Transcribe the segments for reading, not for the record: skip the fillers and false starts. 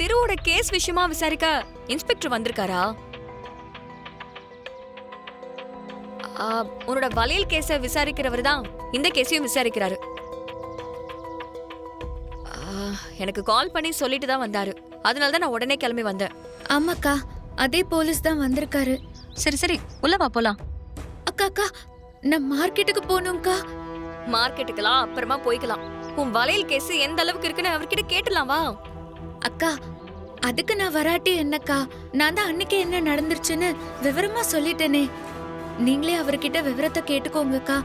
திருவோட case விஷயமா விசாரிக்க inspector வந்திருக்காரா? உன்னோட வளையல் கேஸ விசாரிக்கிறவர் தான் இந்த கேஸையும் விசாரிக்கிறாரு. எனக்கு கால் பண்ணி சொல்லிட்டு தான் வந்தாரு. அதனால தான் நான் உடனே கிளம்பி வந்தேன். ஆமாக்கா, அதே போலீஸ் தான் வந்திருக்காரு. சரி சரி, உள்ள வா போலாம். அக்கா அக்கா, நான் மார்க்கெட்டுக்கு போகணும்க்கா. மார்க்கெட்டுக்கெல்லாம் அப்புறமா போய்க்கலாம். உன் வளையல் கேஸ் எந்த அளவுக்கு இருக்குன்னு அவர்கிட்ட கேட்டலாம் வா. அக்கா, அதுக்கு நான் வராட்டி என்னக்கா? நான் தான் அன்னைக்கு என்ன நடந்துருச்சுன்னு விவரமா சொல்லிட்டேனே. நீங்களே அவர்கிட்ட விவரத்தை கேட்டுக்கோங்கக்கா.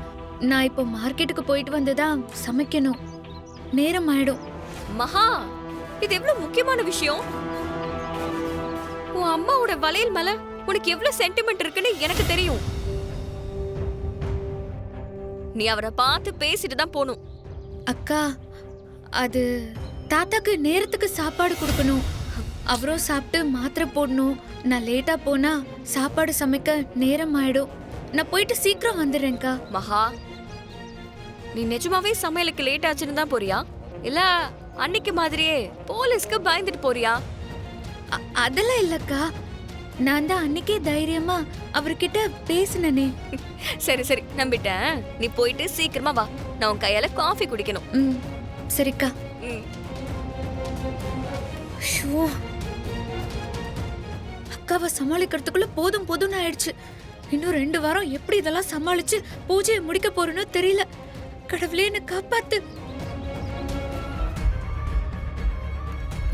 நான் இப்போ மார்க்கெட்டுக்கு போயிட்டு வந்துதான் சமைக்கணும். நேரம் ஆயிடும். மகா, இது எவ்வளவு முக்கியமான விஷயம். உன் அம்மாவோட வளையல் மேல உனக்கு எவ்வளவு சென்டிமெண்ட் இருக்குன்னு எனக்கு தெரியும். நீ அவரை பார்த்து பேசிட்டு தான் போகணும். அக்கா, அது தாத்தாக்கு நேரத்துக்கு சாப்பாடு கொடுக்கணும். அவரும் சாப்பிட்டு மாத்திரை போடணும். நான் லேட்டா போனா சாப்பாடு சமைக்க நேரம் ஆயிடும். நான் போயிட்டு சீக்கிரம் வந்துடுறேன்க்கா. மகா, நீ நிஜமாவே சமையலுக்கு லேட் ஆச்சுன்னு தான் போறியா, இல்ல அன்னைக்கு மாதிரியே போலீஸ்க்கு பயந்துட்டு போறியா? அதெல்லாம் இல்லக்கா, நான் தான் அன்னைக்கே தைரியமா அவர்கிட்ட பேசினனே. சரி சரி, நம்பிட்டேன். நீ போயிட்டு சீக்கிரமா வா. நான் உன் கையால காஃபி குடிக்கணும். சரிக்கா. ஷோ, அக்காவை சமாளிக்கிறதுக்குள்ள போதும் போதும்னு ஆயிடுச்சு. இன்னும் 2 வாரம் எப்படி இதெல்லாம் சமாளிச்சு பூஜையை முடிக்க போறேன்னு தெரியல. கடவுளே, என்ன காப்பாத்து.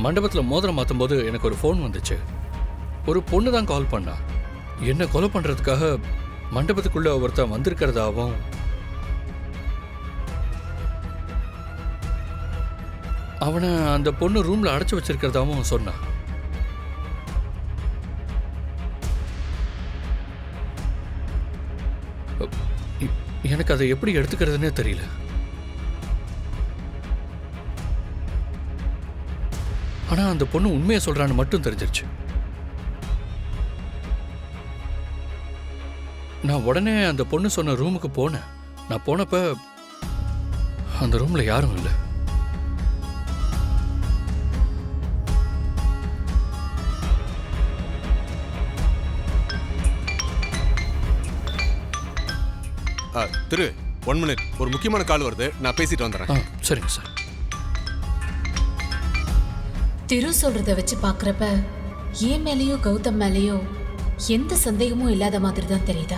மண்டபத்துல மோதிரம் மாத்தும் போது எனக்கு ஒரு ஃபோன் வந்துச்சு. ஒரு பொண்ணு தான் கால் பண்ணா. என்ன கொலை பண்றதுக்காக மண்டபத்துக்குள்ள ஒருத்தன் வந்திருக்கிறதாவும், அவனை அந்த பொண்ணு ரூம்ல அடைச்சு வச்சிருக்கிறதாவும் சொன்னான். எனக்கு அதை எப்படி எடுத்துக்கிறதுனே தெரியல. ஆனா அந்த பொண்ணு உண்மையை சொல்றான்னு மட்டும் தெரிஞ்சிருச்சு. நான் உடனே அந்த பொண்ணு சொன்ன ரூமுக்கு போனேன். நான் போனப்ப அந்த ரூம்ல யாரும் இல்லை. திரு, 1 மினிட். ஒரு முக்கியமான கால் வருது, நான் பேசிட்டு வந்துடுறேன். சரிங்க சார். திரு சொல்றத வச்சு பாக்குறப்ப ஏன் மேலேயோ கௌதம் மேலேயோ எந்த சந்தேகமும் இல்லாத மாதிரி தான் தெரியுது.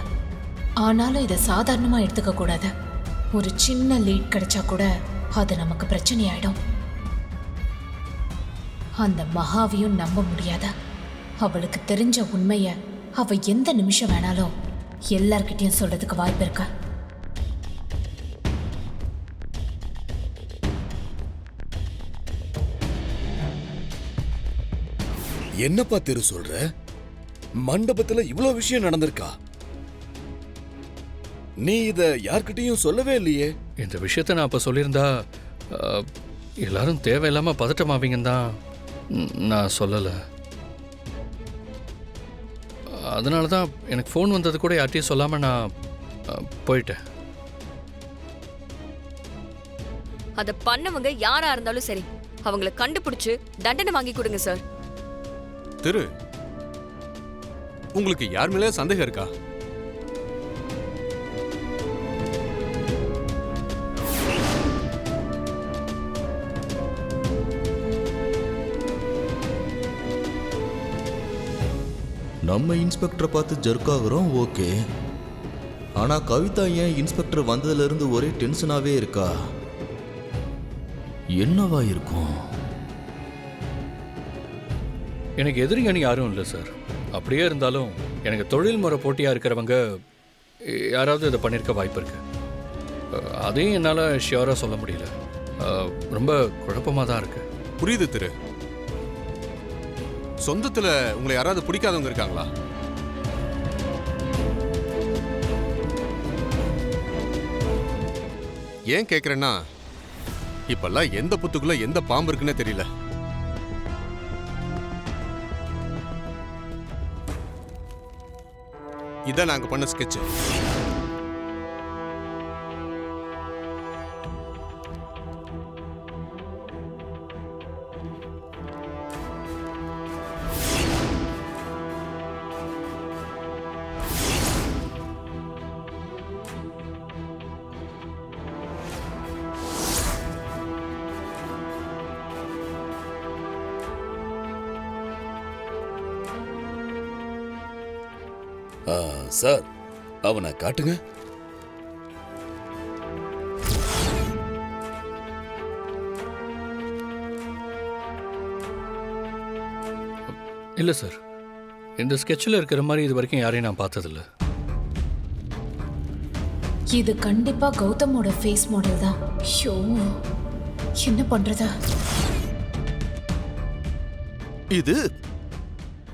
ஆனாலும் இதை சாதாரணமா எடுத்துக்க கூடாது. ஒரு சின்ன லீட் கிடைச்சா கூட அது நமக்கு பிரச்சனை ஆயிடும். அந்த மகாவையும் நம்ப முடியாத. அவளுக்கு தெரிஞ்ச உண்மைய அவ எந்த நிமிஷம் வேணாலும் எல்லார்கிட்டயும் சொல்றதுக்கு வாய்ப்பு இருக்கா? என்னப்பா திரு சொல்ற? மண்டபத்துல இவ்ளோ விஷயம் நடந்திருக்கா? நீ இத யார்கிட்டயும் சொல்லவே இல்லையே. இந்த விஷயத்த நான் அப்ப சொல்லியிருந்தா எல்லாரும் தேவையில்லாம பதட்டமாவீங்கன்னு தான் நான் சொல்லலை. அதனால தான் எனக்கு ஃபோன் வந்தது கூட யார்ட்டையும் சொல்லாம நான் போயிட்டேன். அத பண்ணவங்க யாரா இருந்தாலும் சரி, அவங்கள கண்டுபிடிச்சு தண்டனை வாங்கி கொடுங்க சார். திரு, உங்களுக்கு யார் மேலே சந்தேகம் இருக்கா? நம்ம இன்ஸ்பெக்டரை பார்த்து ஜர்க்காகிறோம், ஓகே. ஆனா கவிதா ஏன் இன்ஸ்பெக்டர் வந்ததுல இருந்து ஒரே டென்ஷனாவே இருக்கா? என்னவா இருக்கும்? எனக்கு எதிரிங்கன்னு யாரும் இல்லை சார். அப்படியே இருந்தாலும் எனக்கு தொழில் முறை போட்டியாக இருக்கிறவங்க யாராவது இதை பண்ணியிருக்க வாய்ப்பு இருக்கு. அதையும் என்னால் ஷியோராக சொல்ல முடியல. ரொம்ப குழப்பமாக தான் இருக்கு. புரியுது திரு. சொந்தத்தில் உங்களை யாராவது பிடிக்காதவங்க இருக்காங்களா? ஏன் கேட்குறேன்னா, இப்பெல்லாம் எந்த புத்துக்குள்ள எந்த பாம்பு இருக்குன்னே தெரியல. இதான் நாங்க பண்ண ஸ்கெட்ச். சார் அவனை காட்டுங்க. இல்லை சார், இந்த ஸ்கெட்சில் இருக்கிற மாதிரி இது வரைக்கும் யாரையும் நான் பார்த்ததில்ல. இது கண்டிப்பா கௌதமோட ஃபேஸ் மாடல் தான். ஐயோ, என்ன பண்றது? இது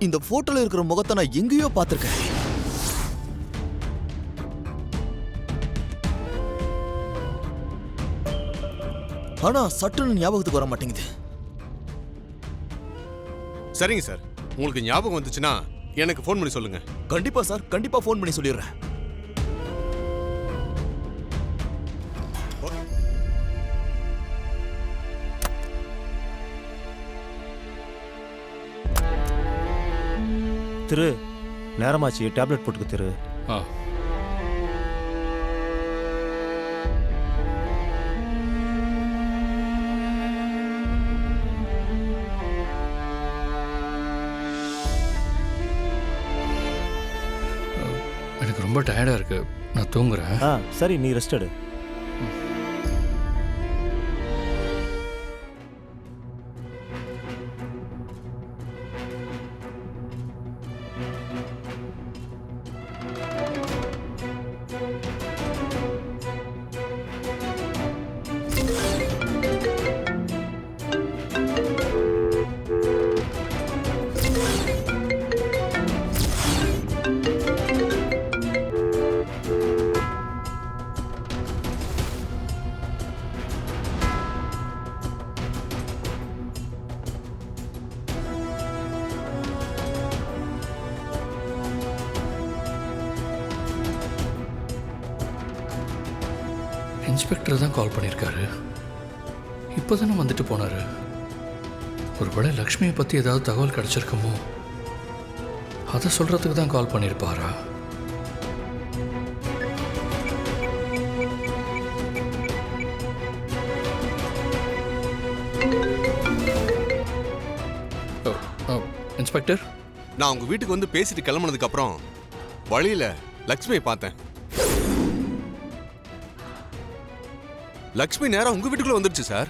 இந்த போட்டோல இருக்கிற முகத்தை நான் எங்கேயோ பார்த்திருக்கேன். ஆனா சட்டுன்னு ஞாபகத்துக்கு வர மாட்டேங்குது. சரிங்க சார், உங்களுக்கு ஞாபகம் வந்துச்சுன்னா எனக்கு ஃபோன் பண்ணி சொல்லுங்க. கண்டிப்பா சார், கண்டிப்பா ஃபோன் பண்ணி சொல்லிடுறேன். திரு, நேரமாச்சு, டேப்லெட் போட்டுக்க திரு. ஆ, எனக்கு ரொம்ப டயர்டாக இருக்கு, நான் தூங்குறேன். ஆ சரி, நீ ரெஸ்ட் எடு. இன்ஸ்பெக்டர் தான் கால் பண்ணியிருக்காரு. இப்போ தானே வந்துட்டு போனாரு. ஒருவேளை லக்ஷ்மியை பற்றி ஏதாவது தகவல் கிடைச்சிருக்குமோ, அதை சொல்கிறதுக்கு தான் கால் பண்ணியிருப்பாரா? இன்ஸ்பெக்டர், நான் உங்க வீட்டுக்கு வந்து பேசிட்டு கிளம்புனதுக்கு அப்புறம் வழியில லக்ஷ்மியை பார்த்தேன். லக்ஷ்மி நேரா உங்க வீட்டுக்குள்ள வந்துருச்சு சார்.